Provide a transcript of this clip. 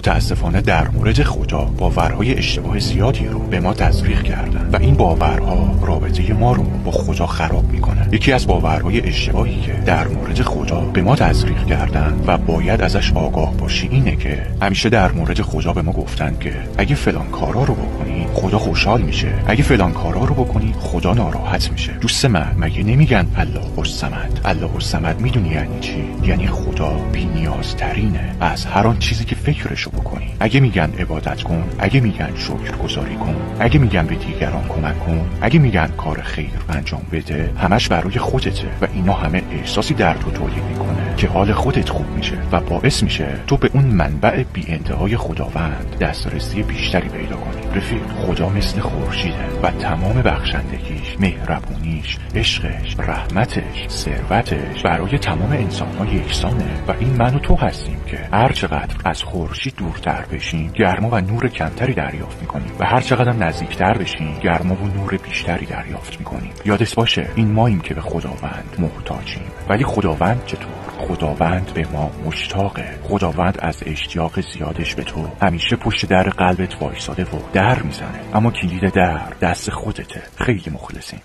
متاسفانه در مورد خدا باورهای اشتباه زیادی رو به ما تزریق کردن و این باورها رابطه ما رو با خدا خراب میکنه. یکی از باورهای اشتباهی که در مورد خدا به ما تزریق کردن و باید ازش آگاه باشی اینه که همیشه در مورد خدا به ما گفتن که اگه فلان کارا رو بکنی خدا خوشحال میشه، اگه فلان کارا رو بکنی خدا ناراحت میشه. دوست من، مگه نمیگن الله الصمد؟ الله الصمد میدونی یعنی چی؟ یعنی خدا بی‌نیازترینه از هر آن چیزی که فکرشو بکنی. اگه میگن عبادت کن، اگه میگن شکرگزاری کن، اگه میگن به دیگران کمک کن، اگه میگن کار خیر انجام بده، همش برای خودته و اینا همه احساسی در تو تولید میکنه که حال خودت خوب میشه و باعث میشه تو به اون منبع بی انتهای خداوند دسترسی بیشتری پیدا کنی. رفیق، خدا مثل خورشیده و تمام بخشندگیش، مهربونیش، عشقش، رحمتش، ثروتش برای تمام انسان‌ها یکسانه و این من و تو هستیم که هر چقدر از خورشید دورتر بشیم گرما و نور کمتری دریافت میکنیم و هر چقدر نزدیکتر بشیم گرما و نور بیشتری دریافت میکنیم. یادت باشه این ماییم که به خداوند محتاجیم. ولی خداوند چطور؟ خداوند به ما مشتاقه. خداوند از اشتیاق زیادش به تو همیشه پشت در قلبت وایساده و در میزنه، اما کلید در دست خودته. خیلی مخلصیم.